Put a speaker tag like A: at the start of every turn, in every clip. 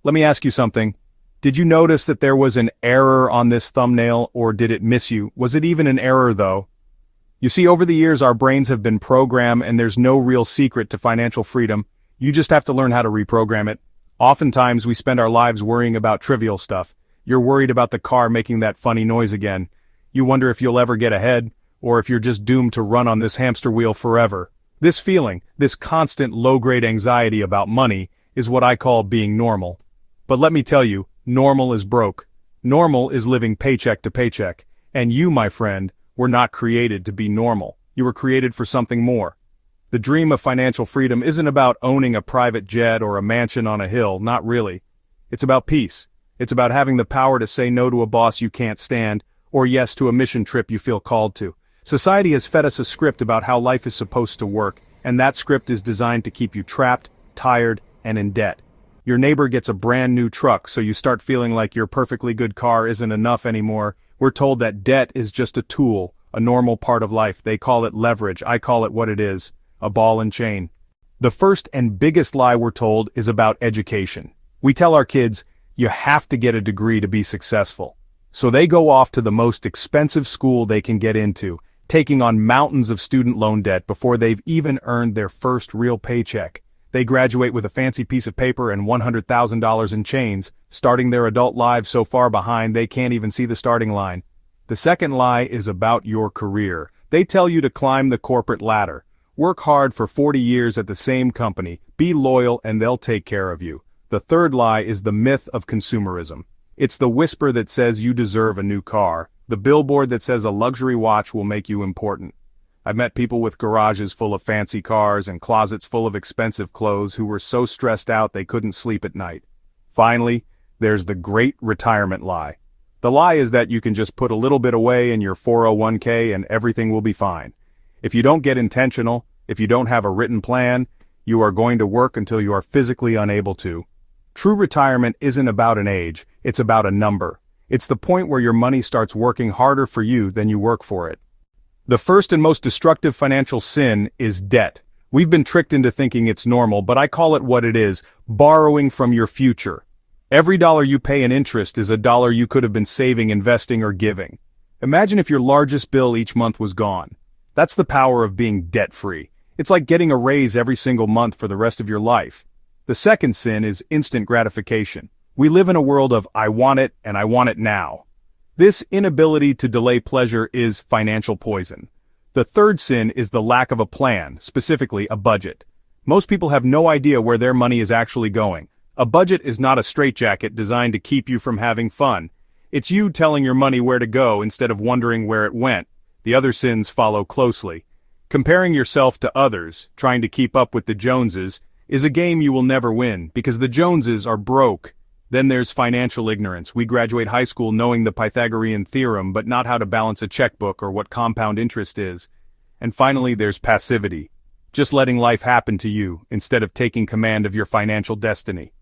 A: Let me ask you something. Did you notice that there was an error on this thumbnail, or did it miss you? Was it even an error though? You see, over the years our brains have been programmed, and there's no real secret to financial freedom. You just have to learn how to reprogram it. Oftentimes we spend our lives worrying about trivial stuff. You're worried about the car making that funny noise again. You wonder if you'll ever get ahead, or if you're just doomed to run on this hamster wheel forever. This feeling, this constant low-grade anxiety about money, is what I call being normal. But let me tell you, normal is broke. Normal is living paycheck to paycheck. And you, my friend, were not created to be normal. You were created for something more. The dream of financial freedom isn't about owning a private jet or a mansion on a hill, not really. It's about peace. It's about having the power to say no to a boss you can't stand, or yes to a mission trip you feel called to. Society has fed us a script about how life is supposed to work, and that script is designed to keep you trapped, tired, and in debt. Your neighbor gets a brand new truck, so you start feeling like your perfectly good car isn't enough anymore. We're told that debt is just a tool, a normal part of life. They call it leverage. I call it what it is, a ball and chain. The first and biggest lie we're told is about education. We tell our kids, you have to get a degree to be successful. So they go off to the most expensive school they can get into, taking on mountains of student loan debt before they've even earned their first real paycheck. They graduate with a fancy piece of paper and $100,000 in chains, starting their adult lives so far behind they can't even see the starting line. The second lie is about your career. They tell you to climb the corporate ladder. Work hard for 40 years at the same company, be loyal, and they'll take care of you. The third lie is the myth of consumerism. It's the whisper that says you deserve a new car, the billboard that says a luxury watch will make you important. I've met people with garages full of fancy cars and closets full of expensive clothes who were so stressed out they couldn't sleep at night. Finally, there's the great retirement lie. The lie is that you can just put a little bit away in your 401k and everything will be fine. If you don't get intentional, if you don't have a written plan, you are going to work until you are physically unable to. True retirement isn't about an age, it's about a number. It's the point where your money starts working harder for you than you work for it. The first and most destructive financial sin is debt. We've been tricked into thinking it's normal, but I call it what it is, borrowing from your future. Every dollar you pay in interest is a dollar you could have been saving, investing, or giving. Imagine if your largest bill each month was gone. That's the power of being debt-free. It's like getting a raise every single month for the rest of your life. The second sin is instant gratification. We live in a world of I want it and I want it now. This inability to delay pleasure is financial poison. The third sin is the lack of a plan, specifically a budget. Most people have no idea where their money is actually going. A budget is not a straitjacket designed to keep you from having fun. It's you telling your money where to go instead of wondering where it went. The other sins follow closely. Comparing yourself to others, trying to keep up with the Joneses, is a game you will never win because the Joneses are broke. Then there's financial ignorance. We graduate high school knowing the Pythagorean theorem, but not how to balance a checkbook or what compound interest is. And finally, there's passivity. Just letting life happen to you, instead of taking command of your financial destiny.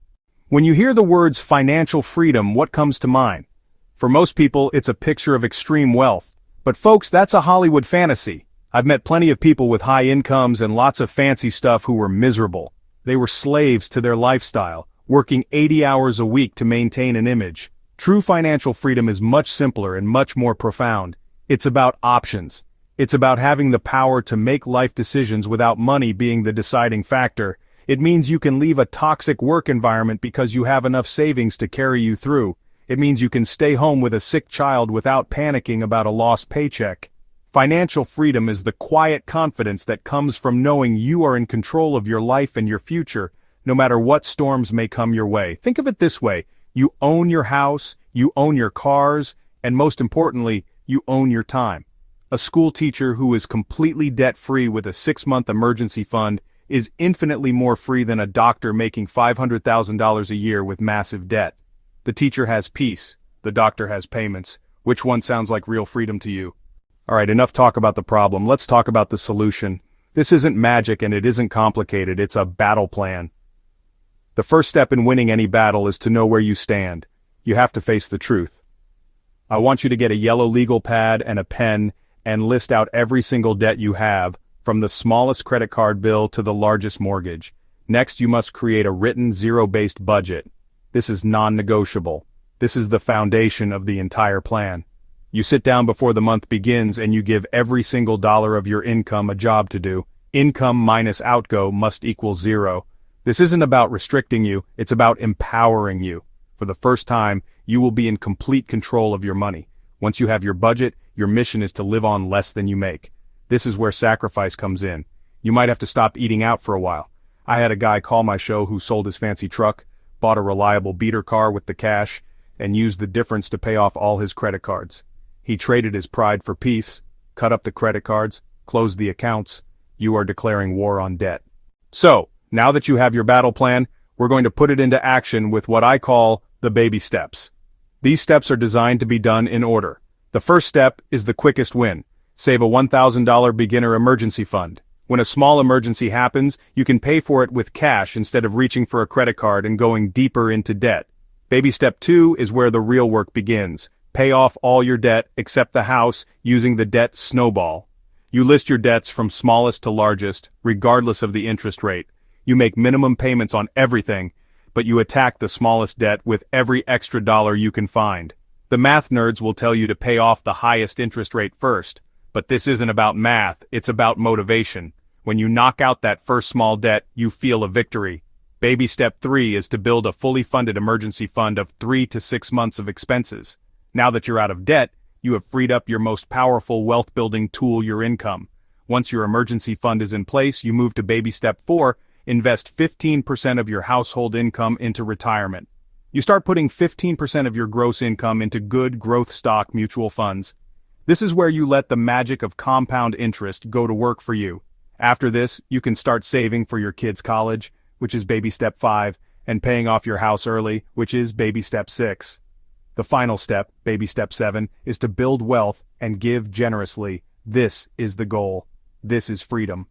A: When you hear the words financial freedom, what comes to mind? For most people, it's a picture of extreme wealth. But folks, that's a Hollywood fantasy. I've met plenty of people with high incomes and lots of fancy stuff who were miserable. They were slaves to their lifestyle, working 80 hours a week to maintain an image. True financial freedom is much simpler and much more profound. It's about options. It's about having the power to make life decisions without money being the deciding factor. It means you can leave a toxic work environment because you have enough savings to carry you through. It means you can stay home with a sick child without panicking about a lost paycheck. Financial freedom is the quiet confidence that comes from knowing you are in control of your life and your future, no matter what storms may come your way. Think of it this way, you own your house, you own your cars, and most importantly, you own your time. A school teacher who is completely debt-free with a 6-month emergency fund is infinitely more free than a doctor making $500,000 a year with massive debt. The teacher has peace, the doctor has payments. Which one sounds like real freedom to you? Alright, enough talk about the problem, let's talk about the solution. This isn't magic and it isn't complicated, it's a battle plan. The first step in winning any battle is to know where you stand. You have to face the truth. I want you to get a yellow legal pad and a pen and list out every single debt you have, from the smallest credit card bill to the largest mortgage. Next, you must create a written zero-based budget. This is non-negotiable. This is the foundation of the entire plan. You sit down before the month begins and you give every single dollar of your income a job to do. Income minus outgo must equal zero. This isn't about restricting you, it's about empowering you. For the first time, you will be in complete control of your money. Once you have your budget, your mission is to live on less than you make. This is where sacrifice comes in. You might have to stop eating out for a while. I had a guy call my show who sold his fancy truck, bought a reliable beater car with the cash, and used the difference to pay off all his credit cards. He traded his pride for peace, cut up the credit cards, closed the accounts. You are declaring war on debt. So, now that you have your battle plan, we're going to put it into action with what I call the baby steps. These steps are designed to be done in order. The first step is the quickest win. Save a $1,000 beginner emergency fund. When a small emergency happens, you can pay for it with cash instead of reaching for a credit card and going deeper into debt. Baby step 2 is where the real work begins. Pay off all your debt except the house using the debt snowball. You list your debts from smallest to largest, regardless of the interest rate. You make minimum payments on everything, but you attack the smallest debt with every extra dollar you can find. The math nerds will tell you to pay off the highest interest rate first, but this isn't about math, it's about motivation. When you knock out that first small debt, you feel a victory. Baby step 3 is to build a fully funded emergency fund of 3 to 6 months of expenses. Now that you're out of debt, you have freed up your most powerful wealth-building tool, your income. Once your emergency fund is in place, you move to baby step 4, invest 15% of your household income into retirement. You start putting 15% of your gross income into good growth stock mutual funds. This is where you let the magic of compound interest go to work for you. After this, you can start saving for your kids' college, which is baby step 5, and paying off your house early, which is baby step 6. The final step, baby step 7, is to build wealth and give generously. This is the goal. This is freedom.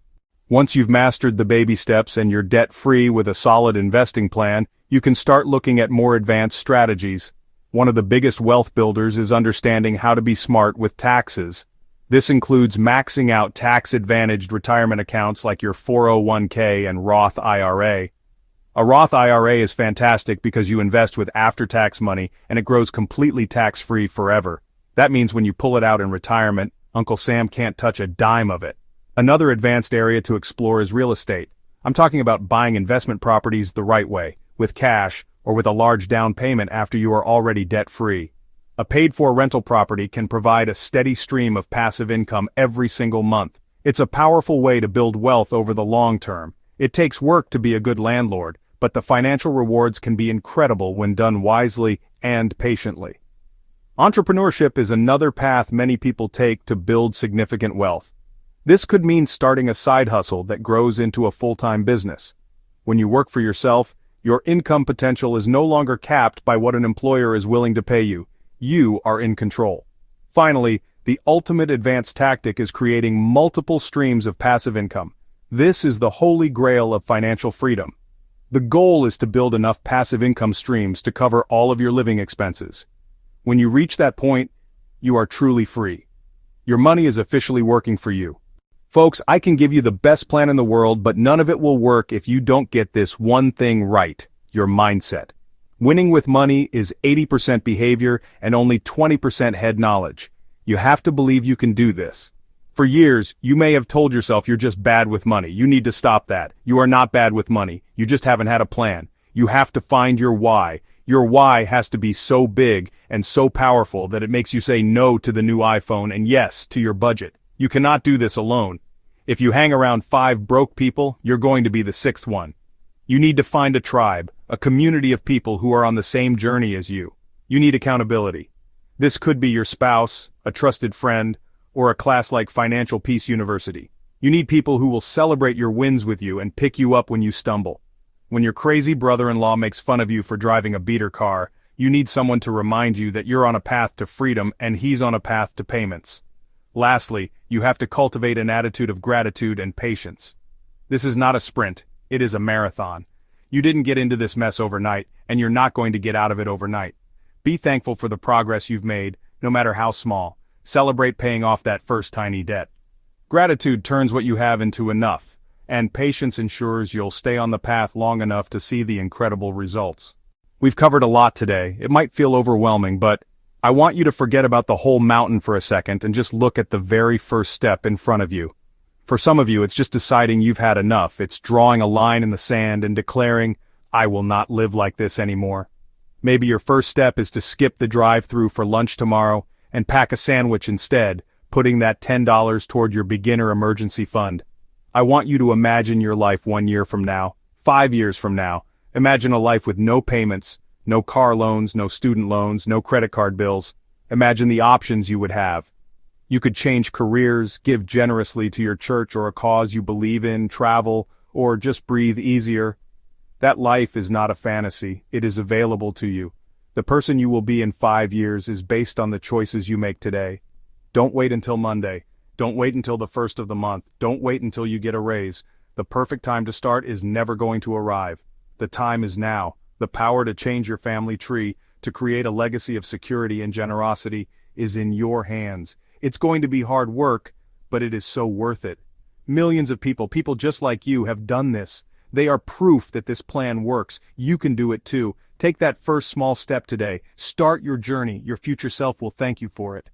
A: Once you've mastered the baby steps and you're debt-free with a solid investing plan, you can start looking at more advanced strategies. One of the biggest wealth builders is understanding how to be smart with taxes. This includes maxing out tax-advantaged retirement accounts like your 401k and Roth IRA. A Roth IRA is fantastic because you invest with after-tax money and it grows completely tax-free forever. That means when you pull it out in retirement, Uncle Sam can't touch a dime of it. Another advanced area to explore is real estate. I'm talking about buying investment properties the right way, with cash, or with a large down payment after you are already debt-free. A paid-for rental property can provide a steady stream of passive income every single month. It's a powerful way to build wealth over the long term. It takes work to be a good landlord, but the financial rewards can be incredible when done wisely and patiently. Entrepreneurship is another path many people take to build significant wealth. This could mean starting a side hustle that grows into a full-time business. When you work for yourself, your income potential is no longer capped by what an employer is willing to pay you. You are in control. Finally, the ultimate advanced tactic is creating multiple streams of passive income. This is the holy grail of financial freedom. The goal is to build enough passive income streams to cover all of your living expenses. When you reach that point, you are truly free. Your money is officially working for you. Folks, I can give you the best plan in the world, but none of it will work if you don't get this one thing right, your mindset. Winning with money is 80% behavior and only 20% head knowledge. You have to believe you can do this. For years, you may have told yourself you're just bad with money. You need to stop that. You are not bad with money. You just haven't had a plan. You have to find your why. Your why has to be so big and so powerful that it makes you say no to the new iPhone and yes to your budget. You cannot do this alone. If you hang around 5 broke people, you're going to be the 6th one. You need to find a tribe, a community of people who are on the same journey as you. You need accountability. This could be your spouse, a trusted friend, or a class like Financial Peace University. You need people who will celebrate your wins with you and pick you up when you stumble. When your crazy brother-in-law makes fun of you for driving a beater car, you need someone to remind you that you're on a path to freedom and he's on a path to payments. Lastly, you have to cultivate an attitude of gratitude and patience. This is not a sprint, it is a marathon. You didn't get into this mess overnight, and you're not going to get out of it overnight. Be thankful for the progress you've made, no matter how small. Celebrate paying off that first tiny debt. Gratitude turns what you have into enough, and patience ensures you'll stay on the path long enough to see the incredible results. We've covered a lot today. It might feel overwhelming, but I want you to forget about the whole mountain for a second and just look at the very first step in front of you. For some of you, it's just deciding you've had enough. It's drawing a line in the sand and declaring, I will not live like this anymore. Maybe your first step is to skip the drive-thru for lunch tomorrow and pack a sandwich instead, putting that $10 toward your beginner emergency fund. I want you to imagine your life 1 year from now, 5 years from now. Imagine a life with no payments, no car loans, no student loans, no credit card bills. Imagine the options you would have. You could change careers, give generously to your church or a cause you believe in, travel, or just breathe easier. That life is not a fantasy, it is available to you. The person you will be in 5 years is based on the choices you make today. Don't wait until Monday. Don't wait until the first of the month. Don't wait until you get a raise. The perfect time to start is never going to arrive. The time is now. The power to change your family tree, to create a legacy of security and generosity, is in your hands. It's going to be hard work, but it is so worth it. Millions of people just like you, have done this. They are proof that this plan works. You can do it too. Take that first small step today. Start your journey. Your future self will thank you for it.